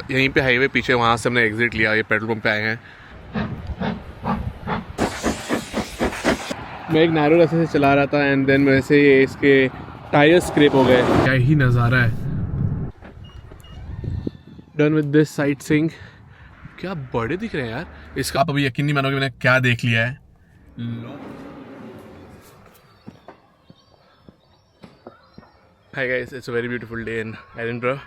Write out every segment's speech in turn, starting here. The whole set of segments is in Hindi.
यहीं पे हाईवे पीछे, वहाँ से हमने एग्जिट लिया, ये पेट्रोल पंप पे आए हैं। मैं एक नैरो रास्ते से चला रहा था एंड देन वैसे ये इसके टायर स्क्रैप हो गए। क्या ही नज़ारा है। Done with this sight seeing. क्या बड़े दिख रहे हैं यार। इसका आप अभी यकीन नहीं मानोगे मैंने क्या देख लिया है। Hi guys, it's a very beautiful day in Edinburgh.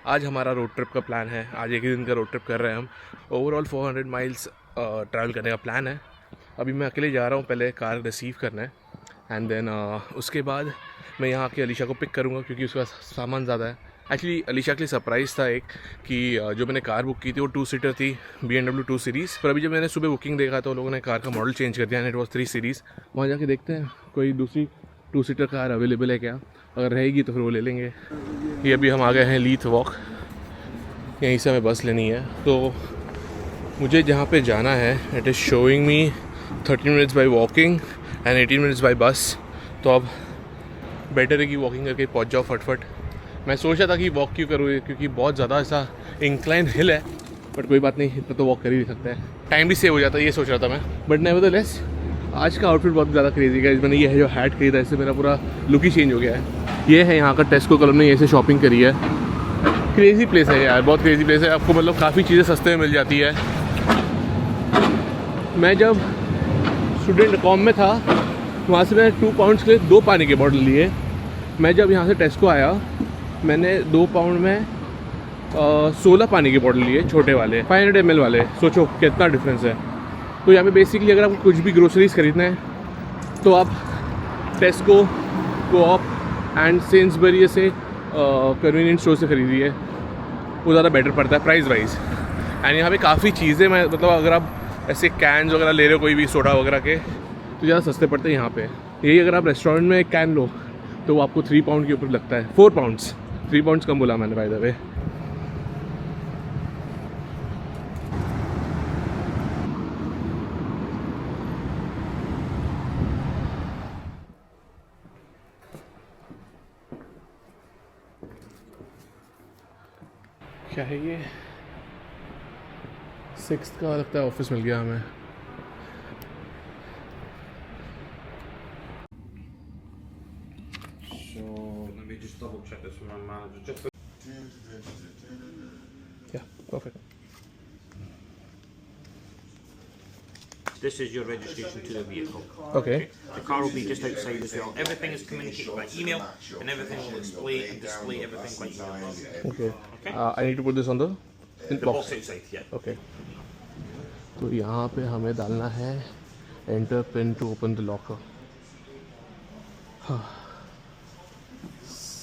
आज हमारा रोड ट्रिप का प्लान है। आज एक ही दिन का रोड ट्रिप कर रहे हैं हम। ओवरऑल 400 माइल्स ट्रैवल करने का प्लान है। अभी मैं अकेले जा रहा हूँ, पहले कार रिसीव करना है एंड देन उसके बाद मैं यहाँ आके अलीशा को पिक करूँगा क्योंकि उसका सामान ज़्यादा है। एक्चुअली अलीशा के लिए सरप्राइज़ था एक कि जो मैंने कार बुक की थी वो 2 सीटर थी, BMW 2 सीरीज़। पर अभी जब मैंने सुबह बुकिंग देखा तो लोगों ने कार का मॉडल चेंज कर दिया एंड इट वॉज 3 सीरीज़। वहाँ जाके देखते हैं कोई दूसरी 2 सीटर कार अवेलेबल है क्या। अगर रहेगी तो फिर वो ले लेंगे। ये अभी हम आ गए हैं लीथ वॉक, यहीं से हमें बस लेनी है। तो मुझे जहाँ पे जाना है it is showing me 30 minutes by walking and 18 minutes by bus. तो अब बेटर है कि वॉकिंग करके पहुँच जाओ फटफट। मैं सोच रहा था कि वॉक क्यों करूँ क्योंकि बहुत ज़्यादा ऐसा इंक्लाइन हिल है, बट कोई बात नहीं, इतना तो वॉक कर ही सकते हैं, टाइम भी सेव हो जाता है, ये सोच रहा था मैं। बट नेवरदलेस आज का आउटफिट बहुत ज़्यादा क्रेजी है। मैंने ये है जो हैट खरीदा, इससे मेरा पूरा लुक ही चेंज हो गया है। ये है यहाँ का टेस्को क्लब ने ऐसे शॉपिंग करी है। क्रेजी प्लेस है यार, बहुत क्रेजी प्लेस है। आपको मतलब काफ़ी चीज़ें सस्ते में मिल जाती है। मैं जब स्टूडेंट कॉम में था वहाँ से मैंने 2 पाउंड्स के 2 पानी के बॉटल लिए। मैं जब यहाँ से टेस्को आया मैंने 2 पाउंड में 16 पानी के बॉटल लिए, छोटे वाले 500 ml वाले। सोचो कितना डिफरेंस है। तो यहाँ पे बेसिकली अगर आपको कुछ भी ग्रोसरीज खरीदना है तो आप टेस्को, कोऑप एंड सेंसबरी से कन्वीनियंस स्टोर से खरीदिए, वो ज़्यादा बेटर पड़ता है प्राइस वाइज। एंड यहाँ पे काफ़ी चीज़ें मैं मतलब अगर आप ऐसे कैन्स वगैरह ले रहे हो कोई भी सोडा वगैरह के तो ज़्यादा सस्ते पड़ते हैं यहाँ पे। यही अगर आप रेस्टोरेंट में एक कैन लो तो वो आपको 3 पाउंड के ऊपर लगता है। 4 पाउंड्स, 3 पाउंड्स कम बोला मैंने बाय द वे। क्या है ये? 6th का लगता है ऑफिस मिल गया हमें। Let me just double check this with my manager. Yeah, perfect. This is your registration to the vehicle. Okay. The car will be just outside as well. Everything is communicated by email, and everything will display everything by email. Okay. Okay. I need to put this on the The box outside, yeah. Okay. तो यहाँ पे हमें डालना है enter pin to open the locker.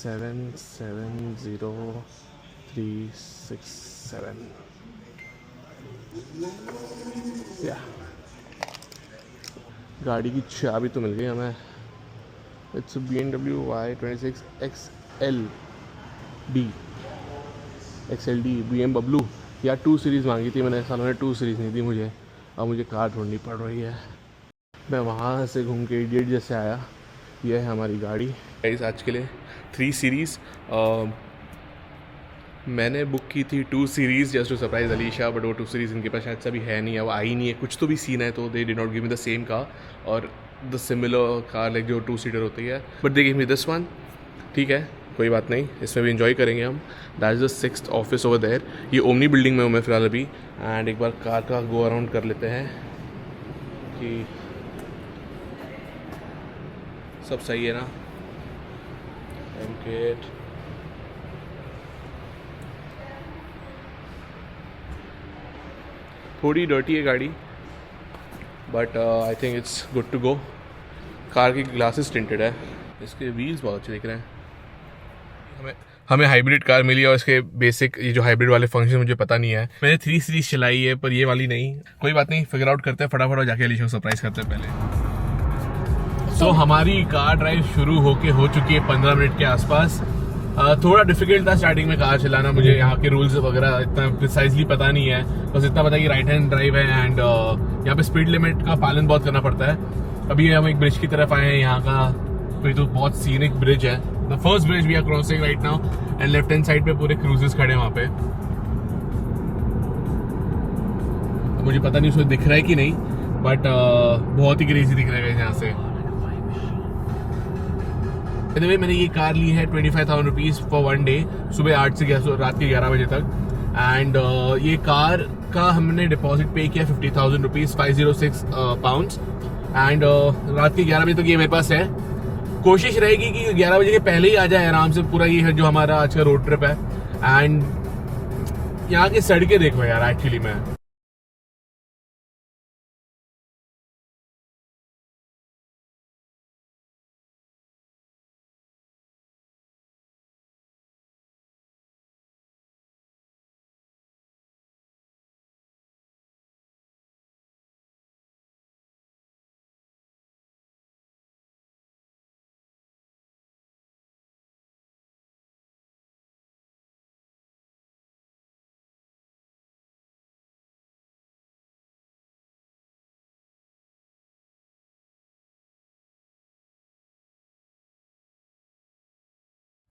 770367 या गाड़ी की चाबी तो मिल गई हमें। It's BMW Y26 XLD BMW या 2 सीरीज़ मांगी थी मैंने, सालों ने 2 सीरीज़ नहीं दी मुझे। अब मुझे कार ढूंढनी पड़ रही है। मैं वहाँ से घूम के इडियट जैसे आया। यह है हमारी गाड़ी। गाइस आज के लिए 3 सीरीज़ मैंने बुक की थी 2 series just to surprise Alisha, but वो 2 सीरीज़ इनके पास शायद से अभी है नहीं है, वो आई नहीं है। कुछ तो भी सीन है तो they did not give me the same car और द सिमिलर कार लाइक जो 2 सीटर होती है, but they give me this one. ठीक है, कोई बात नहीं, इसमें भी इंजॉय करेंगे हम। That is the 6th office over there. ये ओमनी बिल्डिंग में हूँ मैं फ़िलहाल अभी। एंड एक बार कार का गो अराउंड कर लेते हैं कि सब सही है ना। एमकेट थोड़ी डर्टी है गाड़ी, but I think it's good to go. Car की ग्लासेस टिंटेड है, इसके व्हील्स बहुत अच्छे दिख रहे हैं। हमें हाइब्रिड कार मिली और इसके बेसिक ये जो हाइब्रिड वाले फंक्शन मुझे पता नहीं है। मैंने 3 सीरीज चलाई है पर ये वाली नहीं। कोई बात नहीं, फिगर आउट करते हैं फटाफट और जाके अलीशा को सरप्राइज करते हैं पहले। तो हमारी कार ड्राइव शुरू हो चुकी है 15 मिनट के आसपास। थोड़ा डिफिकल्ट था स्टार्टिंग में कार चलाना, मुझे यहाँ के रूल्स वगैरह इतना प्रिसाइजली पता नहीं है। बस इतना पता है कि राइट हैंड ड्राइव है एंड यहाँ पे स्पीड लिमिट का पालन बहुत करना पड़ता है। अभी हम एक ब्रिज की तरफ आए हैं, यहाँ का कोई तो बहुत सीनिक ब्रिज है। The first bridge we are crossing right now and left hand side पे पूरे क्रूजेस खड़े हैं वहाँ पे। मुझे पता नहीं उसमें दिख रहा है कि नहीं, बट बहुत ही क्रेजी दिख रहा है यहाँ से। anyway, मैंने ये कार ली है 25,000 रुपीज़ फॉर 1 डे, सुबह 8 से रात के 11 बजे तक। एंड ये कार का हमने डिपॉजिट पे किया 50,000 रुपीज़, 506 पाउंड्स। एंड रात के 11 बजे तक ये मेरे पास है। कोशिश रहेगी कि 11 बजे के पहले ही आ जाए आराम से। पूरा ये है जो हमारा आज का रोड ट्रिप है। एंड यहाँ की सड़कें देखो यार, एक्चुअली में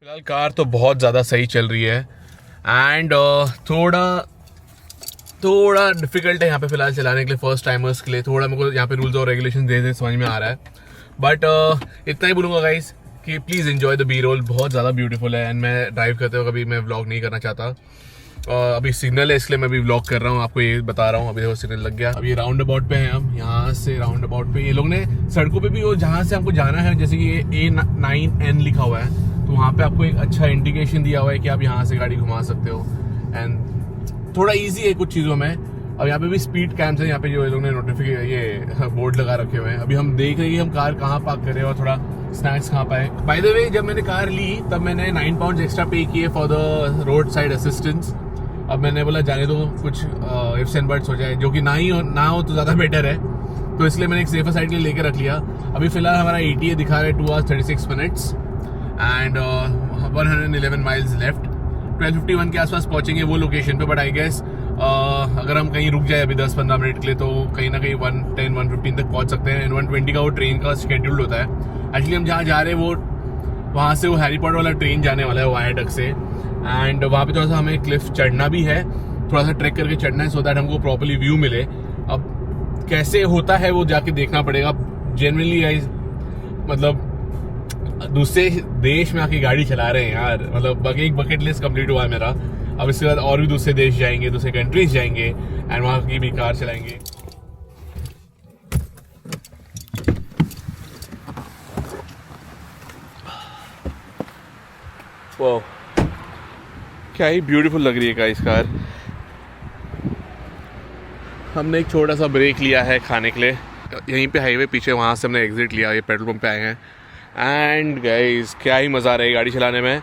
फिलहाल कार तो बहुत ज़्यादा सही चल रही है। एंड थोड़ा डिफिकल्ट है यहाँ पे फिलहाल चलाने के लिए, फर्स्ट टाइमर्स के लिए। थोड़ा मेरे को यहाँ पे रूल्स और रेगुलेशन दे समझ में आ रहा है। बट इतना ही बोलूँगा गाइस कि please enjoy the B roll, बहुत ज़्यादा ब्यूटीफुल है। एंड मैं ड्राइव करते हुए कभी मैं व्लॉग नहीं करना चाहता। अभी सिग्नल है इसलिए मैं भी व्लॉग कर रहा हूँ, आपको ये बता रहा हूँ। अभी देखो सिग्नल लग गया। अभी राउंड अबाउट पे हैं हम। यहाँ से राउंड अबाउट पे ये लोग ने सड़कों पे भी, वो जहाँ से हमको जाना है, जैसे कि ये A9N लिखा हुआ है, तो वहाँ पे आपको एक अच्छा इंडिकेशन दिया हुआ है कि आप यहाँ से गाड़ी घुमा सकते हो। एंड थोड़ा इजी है कुछ चीज़ों में। अब यहाँ पे भी स्पीड कैम्स है, यहाँ पे जो ये लोग ने नोटिफिकेशन ये बोर्ड लगा रखे हुए हैं। अभी हम देख रहे हैं कि हम कार कहाँ पार्क करें और थोड़ा स्नैक्स कहाँ पाए। बाय द वे, जब मैंने कार ली तब मैंने 9 पाउंड एक्स्ट्रा पे किए for the road side assistance. अब मैंने बोला जाने दो, कुछ इफ्स एंड बट्स हो जाए, जो कि ना हो तो ज़्यादा बेटर है। तो इसलिए मैंने एक सेफर साइड के लिए लेकर रख लिया। अभी फिलहाल हमारा ETA दिखा रहा है 2 hours 36 minutes and 111 miles left. 12:51 के आसपास पहुंचेंगे वो लोकेशन पे। बट आई गेस अगर हम कहीं रुक जाए अभी 10-15 मिनट के लिए, तो कहीं ना कहीं 110-115 तक पहुंच सकते हैं। 120 का वो ट्रेन का शेड्यूल्ड होता है। एक्चुअली हम जहाँ जा रहे हैं वो वहाँ से वो हैरी पॉटर वाला ट्रेन जाने वाला है वायाडक्ट से। एंड वहाँ पे थोड़ा सा हमें क्लिफ चढ़ना भी है, थोड़ा सा ट्रैक करके चढ़ना है, सो दैट हमको प्रॉपर्ली व्यू मिले। अब कैसे होता है वो जाके देखना पड़ेगा। जनरली गाइस, मतलब दूसरे देश में आके गाड़ी चला रहे हैं यार, मतलब एक बकेट लिस्ट कंप्लीट हुआ है मेरा। अब इसके बाद और भी दूसरे देश जाएंगे, दूसरे कंट्रीज जाएंगे एंड वहाँ की भी कार चलाएंगे। वाह, क्या ही ब्यूटीफुल लग रही है गाइस कार। हमने एक छोटा सा ब्रेक लिया है खाने के लिए यहीं पे हाईवे पीछे, वहाँ से हमने एग्जिट लिया। ये पेट्रोल पंप पे आए हैं। एंड गाइस क्या ही मज़ा आ रहा है गाड़ी चलाने में।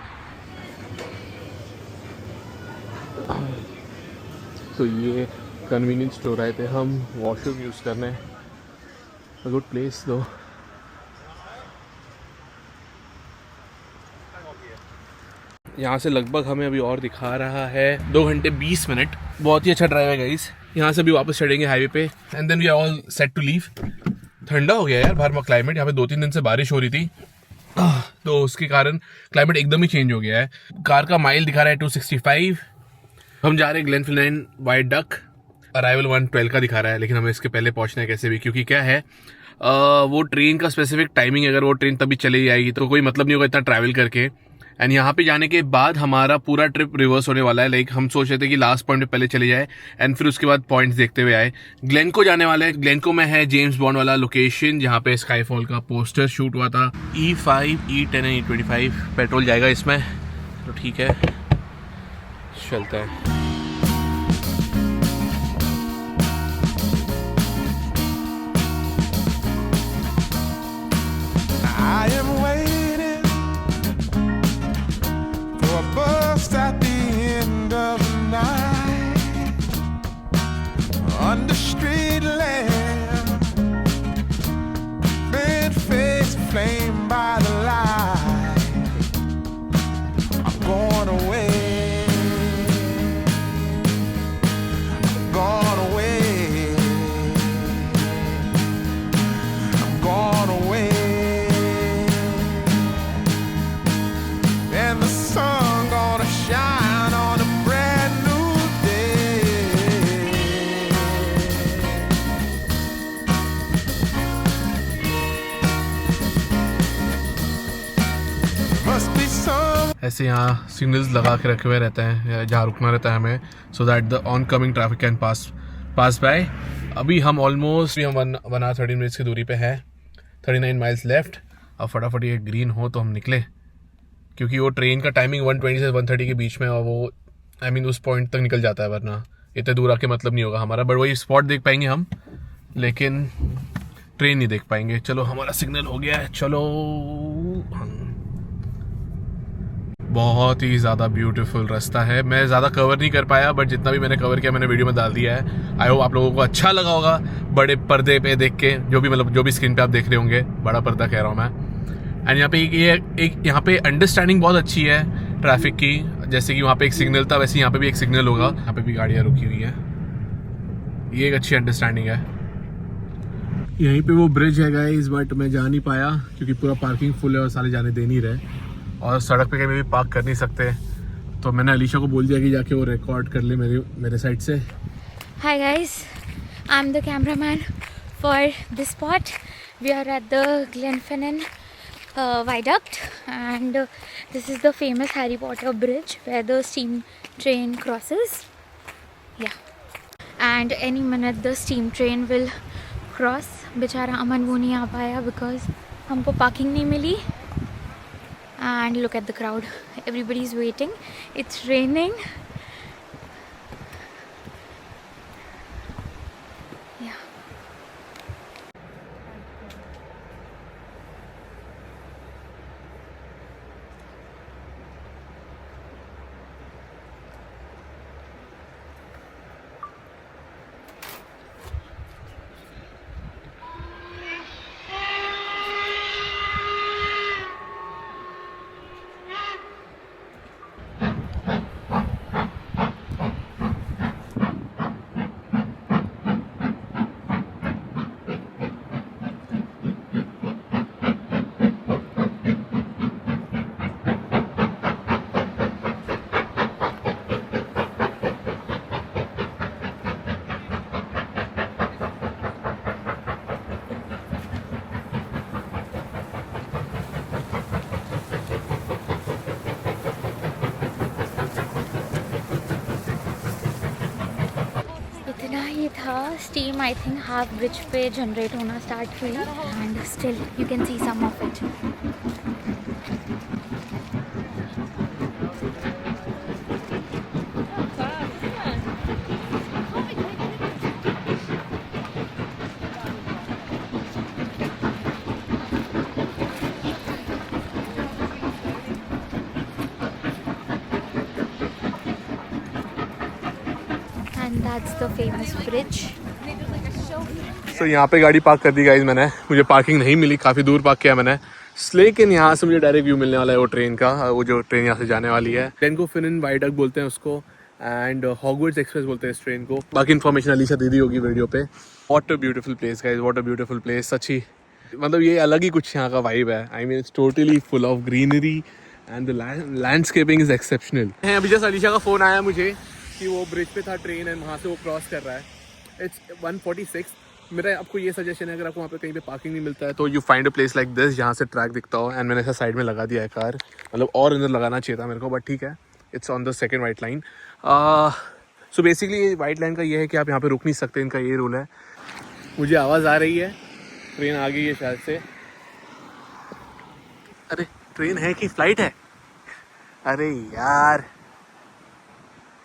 तो ये कन्वीनियंस स्टोर आए थे हम वॉशरूम यूज़ करने। अ गुड प्लेस दो। यहाँ से लगभग हमें अभी और दिखा रहा है 2 घंटे 20 मिनट। बहुत ही अच्छा ड्राइव है गाइस। यहाँ से भी वापस चढ़ेंगे हाईवे पे and then we are all set to leave. ठंडा हो गया यार बाहर में क्लाइमेट। यहाँ पे 2-3 दिन से बारिश हो रही थी, तो उसके कारण क्लाइमेट एकदम ही चेंज हो गया है। कार का माइल दिखा रहा है 265। हम जा रहे हैं ग्लेनफिलाइन वायाडक्ट। अराइवल 1:12 का दिखा रहा है, लेकिन हमें इसके पहले पहुंचना है कैसे भी, क्योंकि क्या है वो ट्रेन का स्पेसिफिक टाइमिंग, अगर वो ट्रेन तभी चली जाएगी तो कोई मतलब नहीं होगा इतना ट्रैवल करके। एंड यहाँ पे जाने के बाद हमारा पूरा ट्रिप रिवर्स होने वाला है। लाइक हम सोच रहे थे कि लास्ट पॉइंट पे पहले चले जाए एंड फिर उसके बाद पॉइंट्स देखते हुए आए। ग्लेनको जाने वाले हैं। ग्लेनको में है जेम्स बॉन्ड वाला लोकेशन जहाँ पे स्काईफॉल का पोस्टर शूट हुआ था। E5, E10 and E25 petrol जाएगा इसमें, तो ठीक है चलता है। At the end of the night, under street lamp, bed face flame by the light. I'm going away. ऐसे यहाँ सिग्नल्स लगा के रखे हुए रहते हैं जहाँ रुकना रहता है हमें, so that the oncoming traffic can pass by. अभी हम ऑलमोस्ट 1 आवर 30 मिनट्स की दूरी पे है, 39 माइल्स लेफ्ट। अब फटाफट ये ग्रीन हो तो हम निकले, क्योंकि वो ट्रेन का टाइमिंग 120 से 130 के बीच में, और वो उस पॉइंट तक निकल जाता है, वरना इतने दूर आके मतलब नहीं होगा हमारा। बट वही स्पॉट देख पाएंगे हम, लेकिन ट्रेन नहीं देख पाएंगे। चलो हमारा सिग्नल हो गया है, चलो। बहुत ही ज़्यादा ब्यूटीफुल रास्ता है। मैं ज़्यादा कवर नहीं कर पाया, बट जितना भी मैंने कवर किया मैंने वीडियो में डाल दिया है। आई होप आप लोगों को अच्छा लगा होगा बड़े पर्दे पे देख के, जो भी स्क्रीन पे आप देख रहे होंगे, बड़ा पर्दा कह रहा हूँ मैं। एंड यहाँ पे यहाँ पे अंडरस्टैंडिंग बहुत अच्छी है ट्रैफिक की। जैसे कि वहाँ पे एक सिग्नल था, वैसे यहाँ पे भी एक सिग्नल होगा। यहाँ पे भी गाड़ियाँ रुकी हुई हैं, ये एक अच्छी अंडरस्टैंडिंग है। यहीं पे वो ब्रिज है गाइस, बट मैं जा नहीं पाया क्योंकि पूरा पार्किंग फुल है और सारे जाने दे नहीं रहे, और सड़क पे कहीं भी पार्क कर नहीं सकते। तो मैंने अलीशा को बोल दिया कि जाके वो रिकॉर्ड कर ले मेरे साइड से। Hi guys, I'm the cameraman for this spot. We are at the Glenfinnan viaduct, and this is the famous Harry Potter bridge where the steam train crosses. Yeah, and any minute the steam train will cross. बेचारा अमन वो नहीं आ पाया because हमको parking नहीं मिली. And look at the crowd, everybody's waiting. It's raining. Yeah. इतना ही था। Steam I think half bridge पे जनरेट होना स्टार्ट हुई, and still you can see some of it. And that's the famous bridge. तो यहाँ पे गाड़ी पार्क कर दी गाइस मैंने, मुझे पार्किंग नहीं मिली, काफ़ी दूर पार्क किया मैंने, लेकिन यहाँ से मुझे डायरेक्ट व्यू मिलने वाला है वो ट्रेन का, वो जो ट्रेन यहाँ से जाने वाली है। ग्लेनफिनन वाइडक्ट बोलते हैं उसको, एंड हॉगवर्ट्स एक्सप्रेस बोलते हैं इस ट्रेन को। बाकी इन्फॉर्मेशन अलीशा दे दी होगी वीडियो पे। What a beautiful place guys, what a beautiful place. सच्ची मतलब ये अलग ही कुछ यहाँ का वाइब है। I mean it's totally full of greenery and the landscaping is exceptional. अभी जस्ट अलीशा का फ़ोन आया मुझे कि वो ब्रिज पे था ट्रेन, एंड वहाँ से वो क्रॉस कर रहा है। इट्स 1:46। मेरा आपको ये सजेशन है, अगर आपको वहाँ पे कहीं पे पार्किंग नहीं मिलता है तो you find a place like this जहाँ से ट्रैक दिखता हो। एंड मैंने ऐसा साइड में लगा दिया है कार, मतलब और अंदर लगाना चाहिए था मेरे को, बट ठीक है, it's on the second white line. So basically white line का ये है कि आप यहाँ पे रुक नहीं सकते, इनका ये रूल है। मुझे आवाज़ आ रही है, ट्रेन आ गई है शायद से। अरे ट्रेन है कि फ्लाइट है? अरे यार,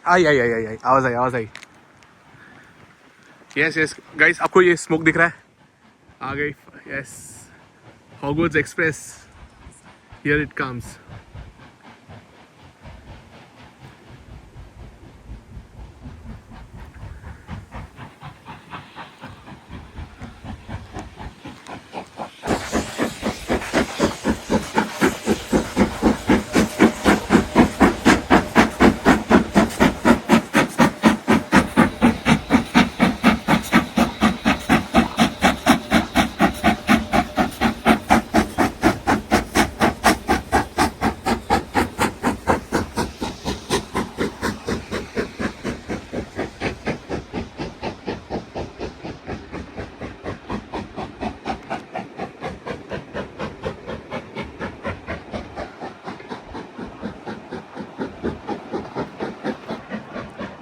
आई आवाज़ आई। यस गाइस, आपको ये स्मोक दिख रहा है? आ गई। Yes, Hogwarts express, here it comes.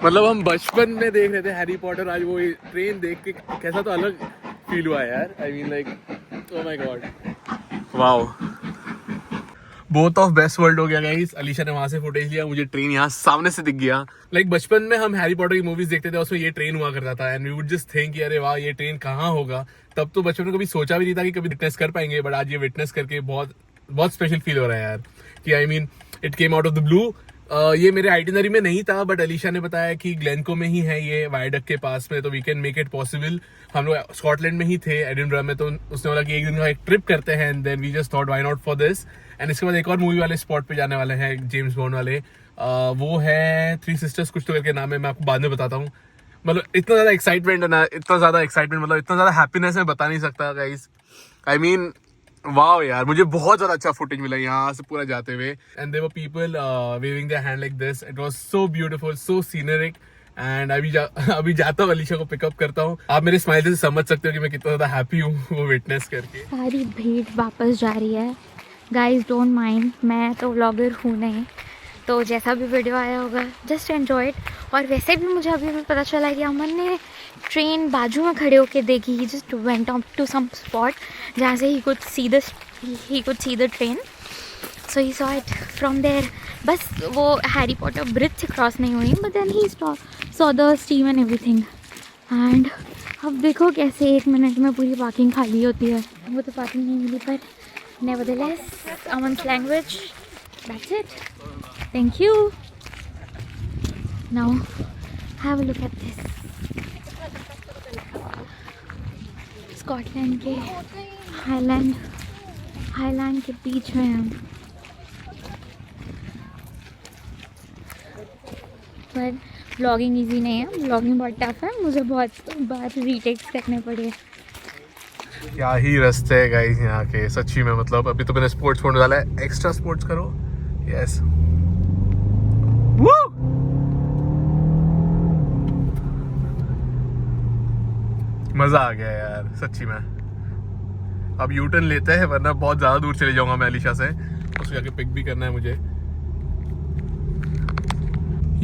मतलब हम बचपन में देख रहे थे हैरी पॉटर, आज वो ट्रेन देख के कैसा तो अलग फील हुआ यार. I mean like oh my God, wow. Both of best world हो गया गाइस. अलीशा ने वहां से फुटेज लिया, मुझे ट्रेन यहाँ सामने से दिख गया. लाइक बचपन में हम हैरी पॉटर की मूवीज देखते थे, उसमें ये ट्रेन हुआ करता था and we would just think कि अरे वाह ये ट्रेन कहाँ होगा. तब तो बचपन में कभी सोचा भी नहीं था कि कभी विटनेस कर पाएंगे, बट आज ये विटनेस करके बहुत बहुत स्पेशल फील हो रहा है यार. कि I mean it came out of the blue. ये मेरे आइटिनरी में नहीं था, बट अलीशा ने बताया कि ग्लेनको में ही है ये, वायडक्ट के पास में, तो we can make it possible. हम लोग स्कॉटलैंड में ही थे, एडिनबरा में, तो उसने बोला कि एक दिन का एक ट्रिप करते हैं and then we just thought why not for this. And इसके बाद एक और मूवी वाले स्पॉट पे जाने वाले हैं, जेम्स बॉन्ड वाले. वो है थ्री सिस्टर्स कुछ तो करके नाम है, मैं आपको बाद में बताता हूँ. मतलब इतना ज्यादा एक्साइटमेंट है ना, इतना ज्यादा एक्साइटमेंट, मतलब इतना ज्यादा हैप्पीनेस मैं बता नहीं सकता गाइस. आई मीन वाओ यार, मुझे बहुत ज्यादा अच्छा फुटेज मिला यहाँ से पूरा जाते हुए. And there were people waving their hand like this. It was so beautiful, so scenic. And अभी जाता हूँ, अलीशा को पिकअप करता हूँ. आप मेरे स्माइल से समझ सकते हो कि मैं कितना ज्यादा हैप्पी हूँ वो विटनेस करके. सारी भीड़ वापस जा रही है. गाइस डोंट माइंड, मैं तो व्लॉगर हूँ नहीं, तो जैसा भी वीडियो आया होगा जस्ट एन्जॉय इट. और वैसे भी मुझे अभी भी पता चला कि अमन ने ट्रेन बाजू में खड़े होके देखी. He just went up to some spot जहाँ से he could see the train. So he saw it from there. बस वो हैरी पॉटर ब्रिज से क्रॉस नहीं हुई, but then he saw the steam and everything. And अब देखो कैसे 1 मिनट में पूरी पार्किंग खाली होती है. वो तो पार्किंग नहीं मिली, पर nevertheless, Aman's language, that's it. Thank you. Now, have a look at this. Scotland के हाईलैंड के बीच में हम. पर व्लॉगिंग इजी नहीं है, व्लॉगिंग बहुत टफ है. मुझे बहुत बार रीटेक्स करने पड़े. क्या ही रास्ते है गाइस यहाँ के, सच्ची में. मतलब अभी तो मैंने स्पोर्ट्स मोड डाला है, एक्स्ट्रा स्पोर्ट्स करो. यस, मजा आ गया यार सच्ची में. अब यू टर्न लेते हैं, वरना बहुत ज्यादा दूर चले जाऊंगा मैं अलीशा से. उसको जाके पिक भी करना है मुझे.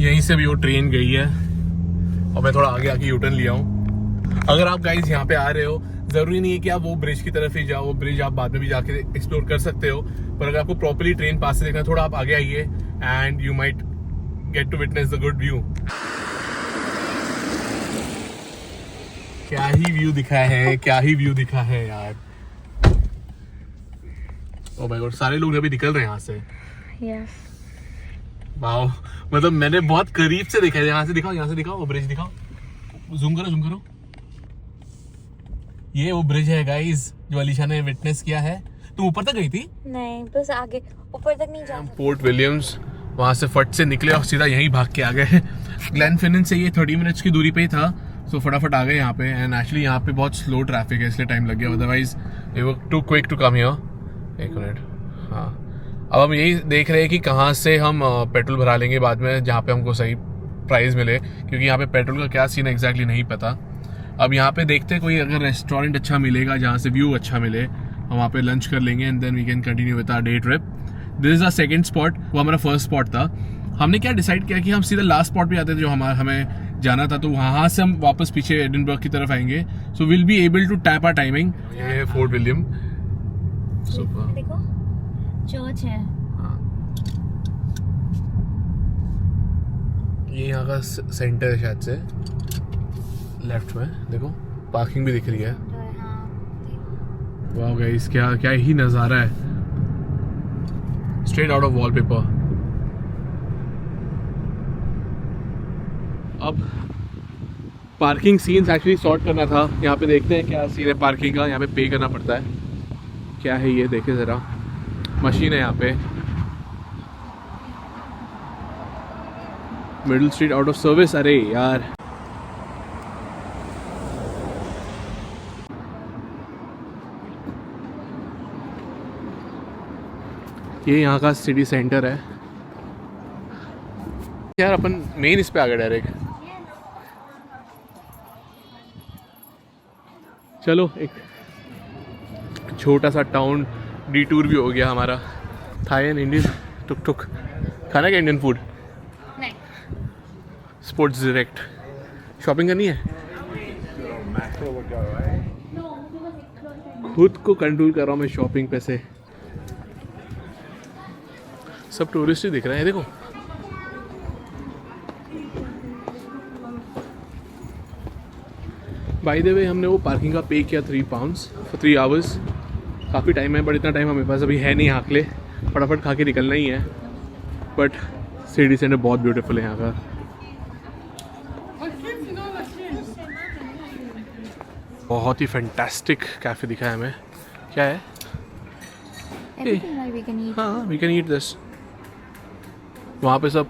यहीं से भी वो ट्रेन गई है और मैं थोड़ा आगे आके यू टर्न लिया हूँ. अगर आप गाइस यहाँ पे आ रहे हो, जरूरी नहीं है कि आप वो ब्रिज की तरफ ही जाओ. वो ब्रिज आप बाद में भी जाके एक्सप्लोर कर सकते हो, पर अगर आपको प्रॉपर्ली ट्रेन पास से देखना है, थोड़ा आप आगे आइए and you might get to witness the good view. क्या ही व्यू दिखा है, क्या ही व्यू दिखा है यार. ओह माय गॉड, सारे लोग अभी निकल रहे हैं यहाँ से. Yes. वाओ, मतलब मैंने बहुत करीब से देखा है. यहाँ से दिखाओ वो ब्रिज दिखाओ. जूम करो. ये वो ब्रिज है गाइस जो अलीशा ने विटनेस किया है. तुम ऊपर तक गई थी? नहीं, बस आगे, ऊपर तक नहीं जा. पोर्ट विलियम्स, वहां से फट से निकले और सीधा यहीं भाग के आ गए. ग्लेनफिनन से ये 30 मिनट्स की दूरी पे ही था, सो फटाफट आ गए यहाँ पे. एंड एक्चुअली यहाँ पे बहुत स्लो ट्रैफिक है, इसलिए टाइम लग गया. Otherwise it was too quick to come here. 1 minute. हाँ, अब हम यही देख रहे हैं कि कहाँ से हम पेट्रोल भरा लेंगे बाद में, जहाँ पे हमको सही प्राइस मिले, क्योंकि यहाँ पे पेट्रोल का क्या सीन है एग्जैक्टली नहीं पता. अब यहाँ पे देखते हैं कोई अगर रेस्टोरेंट अच्छा मिलेगा जहाँ से व्यू अच्छा मिले, हम वहाँ पे लंच कर लेंगे and then we can continue with our day trip. This is our second spot. वो हमारा फर्स्ट स्पॉट था. हमने क्या डिसाइड किया कि हम सीधा लास्ट स्पॉट पे जाते थे जो हमें जाना था, तो वहाँ से हम वापस पीछे एडिनबर्ग की तरफ आएंगे. So will be able to tap our timing. ये फोर्ट विलियम देखो चर्च है. ये यहाँ का सेंटर है शायद से. लेफ्ट में देखो पार्किंग भी दिख रही है. वाओ गाइस, क्या ही नज़ारा है. Straight out of wallpaper. अब पार्किंग सीन्स एक्चुअली सॉर्ट करना था. यहाँ पे देखते हैं क्या सीन है पार्किंग का. यहाँ पे पे करना पड़ता है. क्या है ये, देखे ज़रा. मशीन है यहाँ पे. Middle street out of service. अरे यार, ये यहाँ का सिटी सेंटर है यार. अपन मेन इस पे आ गए डायरेक्ट. चलो एक छोटा सा टाउन डिटूर भी हो गया हमारा. थाई एंड इंडियन टुक टुक. खाना क्या इंडियन फूड? नहीं. Sports direct. शॉपिंग करनी है, खुद को कंट्रोल कर रहा हूँ मैं शॉपिंग पे से। सब टूरिस्ट ही दिख रहे हैं, देखो। बाय द वे हमने वो पार्किंग का पे किया £3 फॉर 3 आवर्स। काफ़ी टाइम है, बट इतना टाइम हमारे पास अभी है नहीं यहाँ के लिए, फटाफट खा के निकलना ही है। बट सिटी सेंटर बहुत ब्यूटीफुल है यहाँ का। बहुत ही फैंटास्टिक कैफ़े दिखा है हमें। क्या है? Everything that we can eat. हाँ, वी कैन ईट दिस। वहाँ पे सब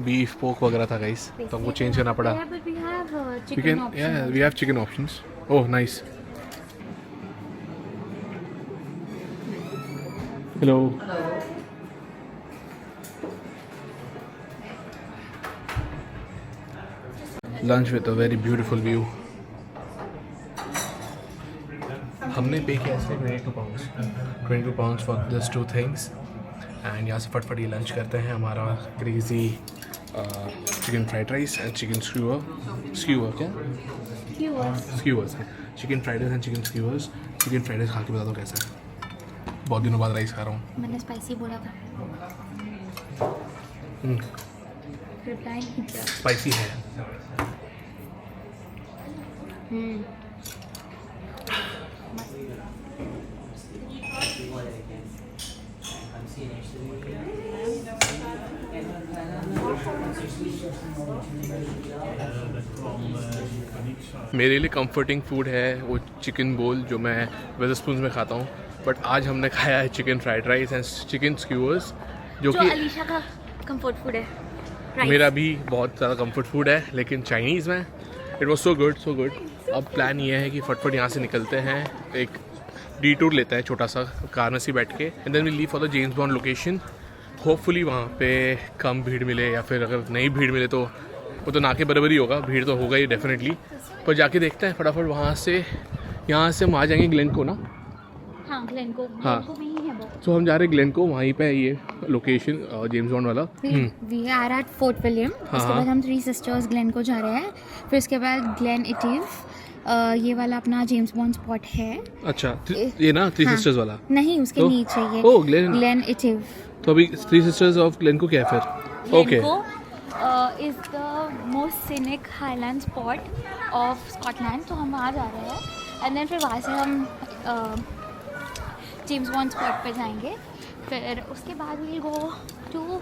बीफ पोक वगैरह था गाइस, तो हमको चेंज करना पड़ा। Yeah, but we have We chicken can, option. yeah, we have chicken options. Oh, nice. Hello. Lunch with a very beautiful view. हमने पे किया इसके £22 फॉर दिस 2 थिंग्स। एंड यहाँ से फटफट ये लंच करते हैं। हमारा crazy chicken fried rice and chicken skewer क्या स्क्यूवर्स है, chicken fried rice and chicken skewers. Chicken fried rice खा के बता दो कैसा है। बहुत दिनों बाद राइस खा रहा हूँ। मैंने स्पाइसी बोला था। रिप्लाई नहीं किया। स्पाइसी है। मेरे लिए कंफर्टिंग फूड है वो चिकन बोल जो मैं वेदरस्पून में खाता हूँ। बट आज हमने खाया है chicken fried rice and chicken skewers, जो कि अलीशा का कंफर्ट फूड है। Rice. मेरा भी बहुत ज़्यादा कंफर्ट फूड है, लेकिन चाइनीज़ में it was so good so good. अब प्लान ये है कि फटफट यहाँ से निकलते हैं, एक डी टूर लेते हैं छोटा सा कार में से बैठ के, and then we leave for the James Bond location. Hopefully वहाँ पे कम भीड़ मिले, या फिर अगर नहीं भीड़ मिले तो वो तो ना के बराबर ही होगा, भीड़ तो होगा ही डेफिनेटली। पर जाके देखते हैं फटाफट वहाँ से। यहाँ से हम आ जाएंगे ग्लेनको ना। हाँ, ग्लेनको। हाँ। ग्लेनको में ही है वो। तो हम जा रहे हैं ग्लेनको, वहीं पे है ये लोकेशन जेम्स बॉन्ड वाला। We are at Fort William. उसके बाद हम 3 सिस्टर्स ग्लेनको जा रहे हैं। फिर उसके बाद ग्लेन इटिव, ये वाला अपना जेम्स बॉन्ड स्पॉट है। अच्छा, ये ना 3 हाँ। सिस्टर्स वाला। नहीं, उसके तो? नीचे ये ओह, ग्लेन इटिव। तो अभी 3 सिस्टर्स ऑफ ग्लेनको क्या है फिर? Okay. Is the most scenic highland spot of Scotland. तो हम वहाँ जा रहे हैं, एंड देन फिर वहाँ से हम जेम्स बॉन्ड स्पॉट पे जाएंगे। फिर उसके बाद we'll go to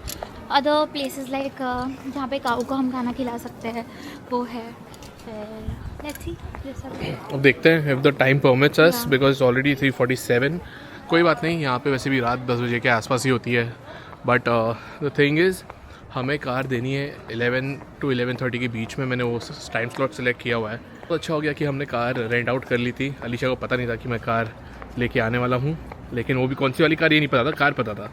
other places like जहाँ पे काऊ को हम खाना खिला सकते हैं, वो है। फिर लेट्स सी ये सब अब देखते हैं if the time permits us, Yeah. Because already 3:47। कोई बात नहीं, यहाँ पे वैसे भी रात 10 बजे के आसपास ही होती है। बट द थिंग इज़ हमें कार देनी है 11 to 11:30 के बीच में। मैंने वो टाइम स्लॉट सेलेक्ट किया हुआ है। तो अच्छा हो गया कि हमने कार रेंट आउट कर ली थी। अलीशा को पता नहीं था कि मैं कार लेके आने वाला हूँ, लेकिन वो भी कौन सी वाली कार ये नहीं पता था, कार पता था।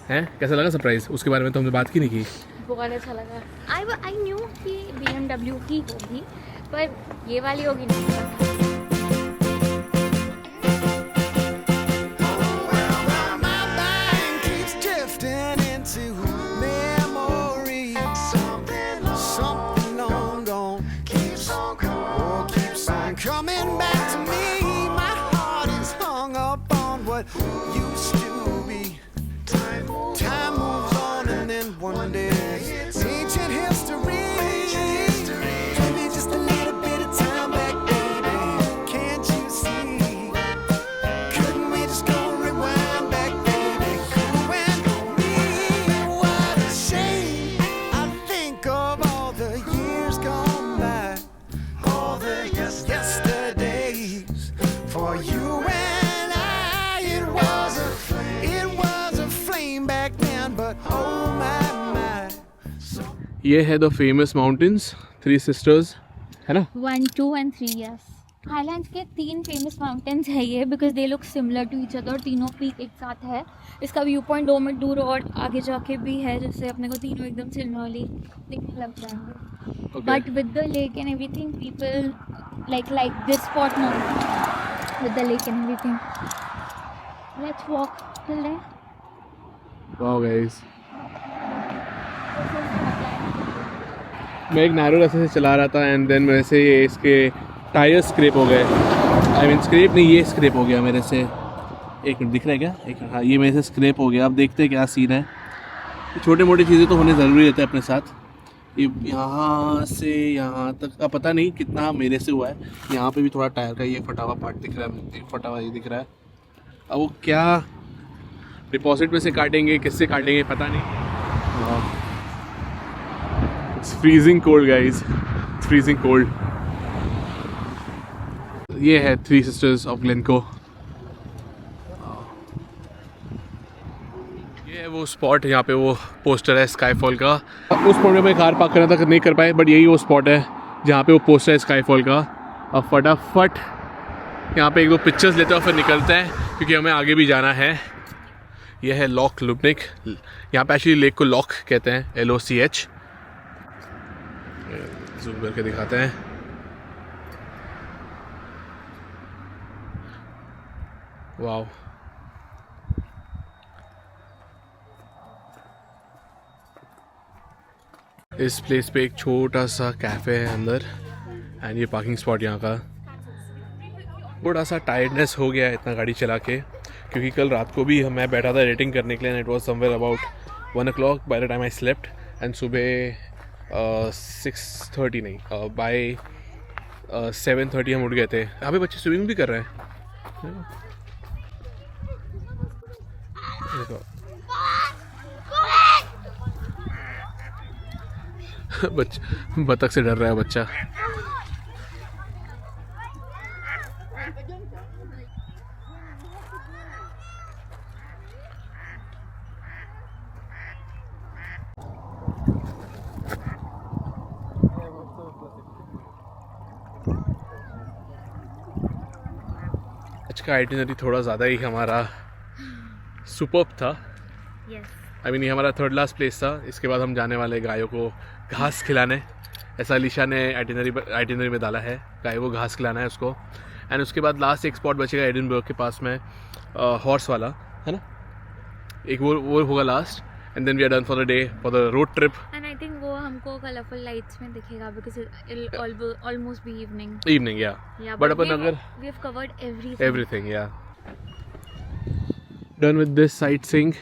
हैं, कैसा लगा सरप्राइज़? उसके बारे में तो हमने बात की नहीं की। बहुत अच्छा लगा। आई न्यू कि BMW की होगी, पर ये वाली होगी नहीं पता। My mind keeps drifting into memories. Something long gone keeps on coming back to me. My heart is hung up on what used to be. Time moves on, and then one day ancient history. Give me just a little bit of time back, baby. Can't you see? Couldn't we just go rewind back, baby? You and me. What a shame. I think of all the years gone by, all the yesterdays for you and I. It was a flame back then, but oh my. ये है द फेमस माउंटेन्स 3 सिस्टर्स, है ना? 1, 2 and 3 यस। हाईलैंड्स के 3 फेमस माउंटेन्स है ये, because they look similar to each other. तीनों पीक एक साथ है। इसका व्यू पॉइंट 2 मिनट दूर और आगे जाके भी है, जिससे अपने को तीनों एकदम सिमिलरली दिखने लग जाएंगे। But with the lake and everything, people like this spot no, with the lake and everything. Let's walk till there. Wow guys, मैं एक नैरो रास्ते से चला रहा था एंड देन मेरे से ये इसके टायर स्क्रैप हो गए। आई मीन स्क्रैप नहीं, ये स्क्रैप हो गया मेरे से। एक मिनट, दिख रहा है क्या? एक, हाँ, ये मेरे से स्क्रैप हो गया। अब देखते हैं क्या सीन है। छोटी मोटी चीज़ें तो होने ज़रूरी रहता है अपने साथ। ये यहाँ से यहाँ तक का पता नहीं कितना मेरे से हुआ है। यहाँ पे भी थोड़ा टायर का ये फटा हुआ पार्ट दिख रहा है, फटा हुआ ये दिख रहा है। अब वो क्या डिपॉजिट में से काटेंगे, किससे काटेंगे पता नहीं। It's freezing cold guys, it's freezing cold. ये है थ्री सिस्टर्स ऑफ ग्लेनको। ये है वो स्पॉट, यहाँ पे वो पोस्टर है स्काईफॉल का। उस पॉइंट पे मैं कार पार्क करना था, नहीं कर पाए, बट यही वो स्पॉट है जहाँ पे वो पोस्टर है स्काईफॉल का। अब फटाफट यहाँ पे एक दो पिक्चर्स लेते हैं और फिर निकलते हैं, क्योंकि हमें आगे भी जाना है। यह है लॉक लुबनिक। यहाँ पे एक्चुअली लेक को लॉक कहते हैं, LOCH। जूम करके दिखाते हैं। वाओ, इस प्लेस पे एक छोटा सा कैफ़े है अंदर एंड ये पार्किंग स्पॉट यहाँ का। थोड़ा सा टायर्डनेस हो गया है इतना गाड़ी चला के, क्योंकि कल रात को भी मैं बैठा था एडिटिंग करने के लिए and it was somewhere about 1 o'clock by the time I slept and सुबह 6:30 नहीं बाय 7:30 हम उठ गए थे। यहाँ पे बच्चे स्विमिंग भी कर रहे हैं। देखो बतख से डर रहा है बच्चा। आज का आइटिनरी थोड़ा ज़्यादा ही हमारा सुपर्ब था। आई मीन ये हमारा थर्ड लास्ट प्लेस था। इसके बाद हम जाने वाले गायों को घास खिलाने, ऐसा अलीशा ने आइटिनरी में डाला है, गायों को घास खिलाना है उसको। एंड उसके बाद लास्ट एक स्पॉट बचेगा एडिनबर्ग के पास में, हॉर्स वाला है ना, एक वो होगा last and then we are done for the day for the road trip. And I think वो हमको कलरफुल लाइट्स में दिखेगा because it will almost be evening या बट अपन अगर वी हैव कवर्ड एवरीथिंग या done with this sightseeing.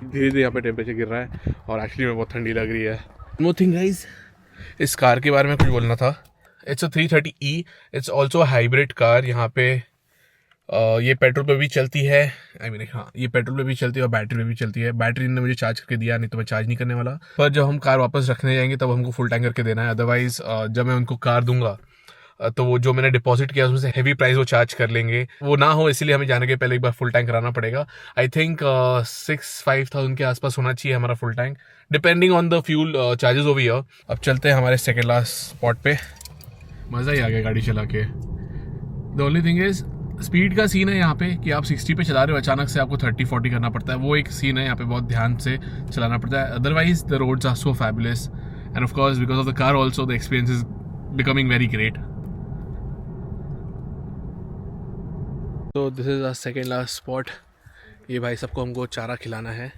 धीरे धीरे यहाँ पे टेम्परेचर गिर रहा है और एक्चुअली में बहुत ठंडी लग रही है। नो थिंग गाइज, इस कार के बारे में कुछ बोलना था। It's a 330e, it's also hybrid car. यहाँ पे ये पेट्रोल पे भी चलती है। आई मीन हाँ, ये पेट्रोल पे भी चलती है और बैटरी पे भी चलती है। बैटरी ने मुझे चार्ज करके दिया, नहीं तो मैं चार्ज नहीं करने वाला। पर जब हम कार वापस रखने जाएंगे तब हमको फुल टैंक करके देना है। अदरवाइज जब मैं उनको कार दूंगा तो वो जो मैंने डिपॉजिट किया उसमें से हेवी प्राइस वो चार्ज कर लेंगे। वो ना हो इसलिए हमें जाने के पहले एक बार फुल टैंक कराना पड़ेगा। आई थिंक 6-5,000 के आसपास होना चाहिए हमारा full tank, depending on the fuel charges over here. अब चलते हैं हमारे सेकेंड लास्ट स्पॉट पे। मज़ा ही आ गया गाड़ी चला के। The only thing is speed का सीन है यहाँ पे कि आप 60 पे चला रहे हो, अचानक से आपको 30-40 करना पड़ता है। वो एक सीन है यहाँ पे, बहुत ध्यान से चलाना पड़ता है। Otherwise the roads are so fabulous and of course because of the car also the experience is becoming very great. तो this is our second last spot. ये भाई सबको हमको चारा खिलाना है।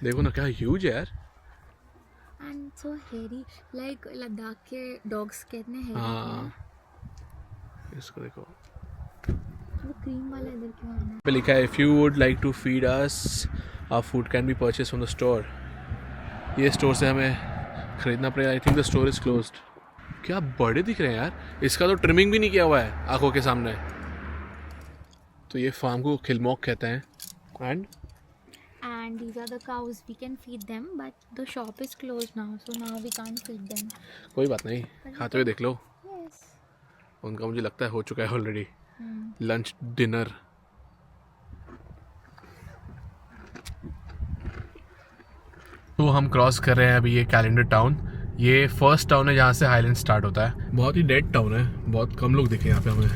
देखो ना क्या ह्यूज है यार। एंड सो हेरी, लाइक लद्दाख के डॉग्स कितने हेरी हैं। हाँ, इसको देखो, वो क्रीम वाला इधर क्यों है? पे लिखा है if you would like to feed us our food can be purchase from the store. ये स्टोर से हमें खरीदना पड़ेगा। I think the store is closed. क्या बड़े दिख रहे हैं यार। इसका तो ट्रिमिंग भी नहीं किया हुआ है आंखों के सामने। तो ये फार्म को खिलमौक कहते हैं। And these are the cows. We can feed them, but the shop is closed now, so now we can't feed them. कोई बात नहीं, खाते हुए देख लो। Yes. उनका मुझे लगता है हो चुका है ऑलरेडी लंच डिनर। तो हम क्रॉस कर रहे हैं अभी ये कैलेंडर टाउन। ये फर्स्ट टाउन है जहाँ से हाईलैंड स्टार्ट होता है। बहुत ही डेड टाउन है, बहुत कम लोग दिखे यहाँ पे हमें।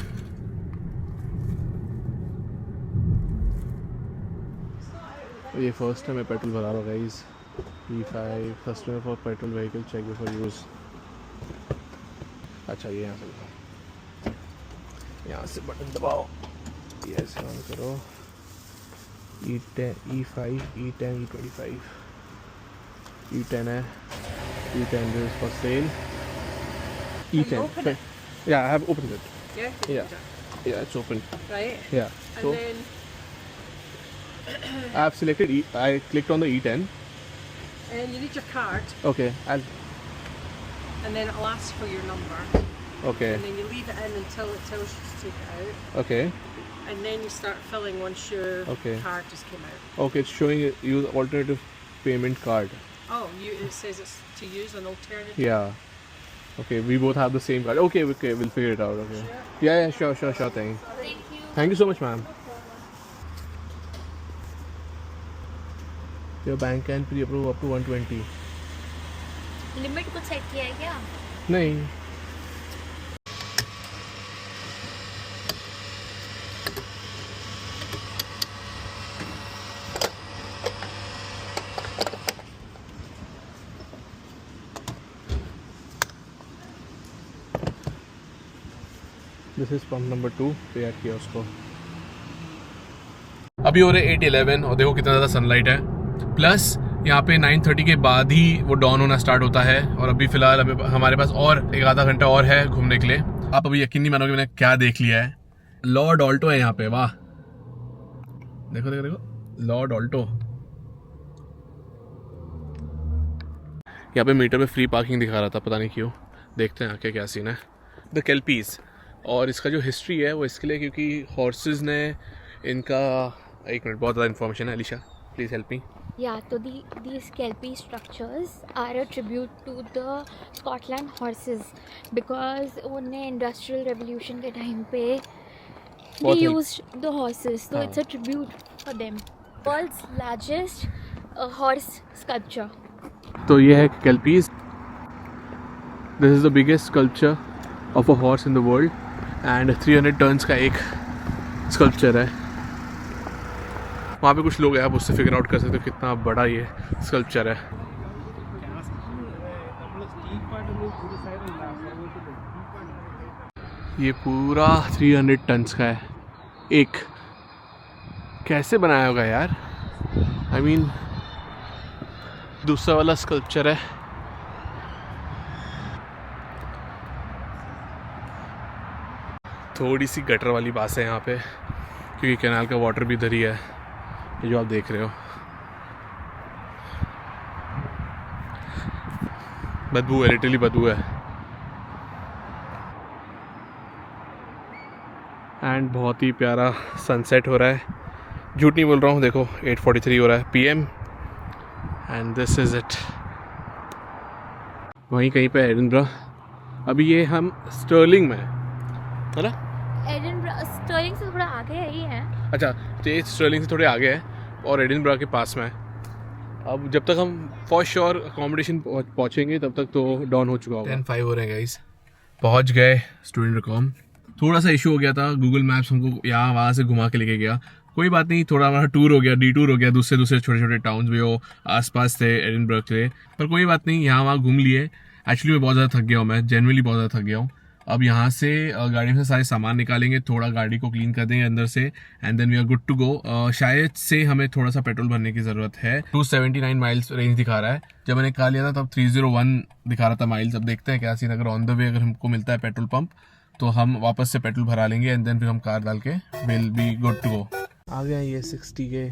तो ये फर्स्ट टाइम मैं पेट्रोल भरा रहा हूँ guys. E5 first time for petrol vehicle check before use. अच्छा ये यहाँ से बटन दबाओ, ये ऐसे ऑन करो। E10, E5, E10, E25, E10 है। E10 this is for sale. E10. open it? Yeah, I have opened it. Yeah. Yeah. Yeah, it's open. Right. Yeah. And So then I have selected I clicked on the E10. you need your card, Okay. and then it'll ask for your number, Okay. and then you leave it in until it tells you to take it out, Okay. and then you start filling once your Okay. card just came out. Okay. It's showing use alternative payment card. Oh, it says it's to use an alternative. Yeah. Okay. We both have the same card. Okay. Okay. We'll figure it out. Okay. Yeah. Yeah. Sure. Sure. Sure thing. Thank you. Thank you so much, ma'am. Your bank can pre-approve up to 120. Limit कुछ सेट किया है क्या? नहीं. This is pump number 2. पे ऐड किया उसको. अभी हो रहे 8:11 और देखो कितना ज़्यादा सनलाइट है. प्लस यहाँ पे 9:30 के बाद ही वो डॉन होना स्टार्ट होता है. और अभी फिलहाल अभी हमारे पास और एक आधा घंटा और है घूमने के लिए. आप अभी यकीन नहीं मानोगे मैंने क्या देख लिया है. लॉर्ड ऑल्टो है यहाँ पे. वाह, देखो देखो देखो, लॉर्ड ऑल्टो. यहाँ पे मीटर पे फ्री पार्किंग दिखा रहा था, पता नहीं क्यों. देखते हैं आके क्या सीन है. द केल्पीज. और इसका जो हिस्ट्री है वो इसके लिए क्योंकि हॉर्सेस ने इनका, एक मिनट, बहुत ज़्यादा इन्फॉर्मेशन है. Alisha please help me. Yeah, so these Kelpie structures are a tribute to the Scotland horses because उन्हें industrial revolution के time पे they बहुत used the horses, so it's a tribute for them. World's largest horse sculpture. तो ये है Kelpies. This is the biggest sculpture of a horse in the world and 300 tons का एक स्कल्पचर है. वहाँ पे कुछ लोग हैं, आप उससे फिगर आउट कर सकते हो कितना बड़ा ये स्कल्पचर है. ये पूरा 300 टन्स का है. एक कैसे बनाया होगा यार. आई मीन दूसरा वाला स्कल्पचर है. थोड़ी सी गटर वाली बात है यहाँ पे क्योंकि कैनाल का वाटर भी इधर ही है, ये जो आप देख रहे हो. बदबू है, लिटरली बदबू है. एंड बहुत ही प्यारा सनसेट हो रहा है. झूठ नहीं बोल रहा हूँ, देखो 8:43 हो रहा है PM and this is it. वहीं कहीं पे एडिनबरा. अभी ये हम स्टर्लिंग में है ना. स्टर्लिंग से थोड़ा आगे ही है. अच्छा, तो ये स्टर्लिंग से थोड़े आगे है और एडिनबरा के पास में है. अब जब तक हम फॉर श्योर अकोमोडेशन पहुँचेंगे तब तक तो डॉन हो चुका होगा. 10:05 हो रहे हैं गाइस. पहुँच गए स्टूडेंट रिकॉम. थोड़ा सा इशू हो गया था, गूगल मैप्स हमको यहाँ वहाँ से घुमा के लेके गया. कोई बात नहीं, थोड़ा हमारा टूर हो गया, डिटूर हो गया. दूसरे छोटे छोटे टाउन्स भी हो आसपास थे एडिनबरा के, पर कोई बात नहीं, यहाँ वहाँ घूम लिए. एक्चुअली मैं बहुत ज़्यादा थक गया हूँ, मैं जेन्युइनली बहुत ज़्यादा थक गया हूँ. अब यहाँ से गाड़ी में से सारे सामान निकालेंगे, थोड़ा गाड़ी को क्लीन कर देंगे अंदर से and then we are good to go. शायद से हमें थोड़ा सा पेट्रोल भरने की ज़रूरत है. 279 माइल्स रेंज दिखा रहा है. जब मैंने कार लिया था तब 301 दिखा रहा था माइल्स. अब देखते हैं क्या सीन. अगर ऑन द वे अगर हमको मिलता है पेट्रोल पंप तो हम वापस से पेट्रोल भरा लेंगे एंड देन फिर हम कार डाल के will be good to go. आ गए ये 60 के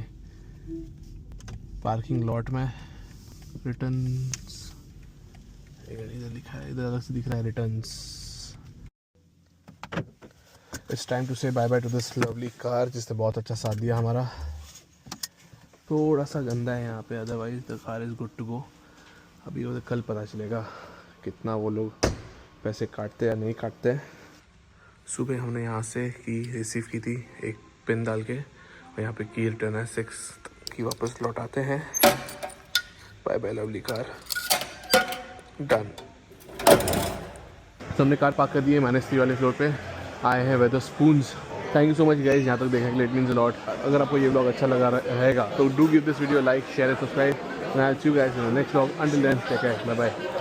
पार्किंग लॉट में. रिटर्न्स इधर लिखा है, इधर अलग से दिख रहा है returns. It's time to say bye bye to this lovely car जिसने बहुत अच्छा साथ दिया हमारा. थोड़ा सा गंदा है यहाँ पे, otherwise the car is good to go. अभी वो कल पता चलेगा कितना वो लोग पैसे काटते या नहीं काटते. सुबह हमने यहाँ से की रिसीव की थी एक पिन डाल के और यहाँ पे की रिटर्न है 6 की. वापस लौटाते हैं. Bye bye lovely car. Done. तो हमने कार पार्क कर दी है -3 वाले फ्लोर पे. आए हैं Wetherspoons. Thank you so much guys यहाँ तक देखने के लिए. It means a lot. अगर आपको ये व्लॉग अच्छा लगा रहेगा तो do give this video like, share and subscribe. And I will see you guys in the next vlog. Until then take care. Bye bye.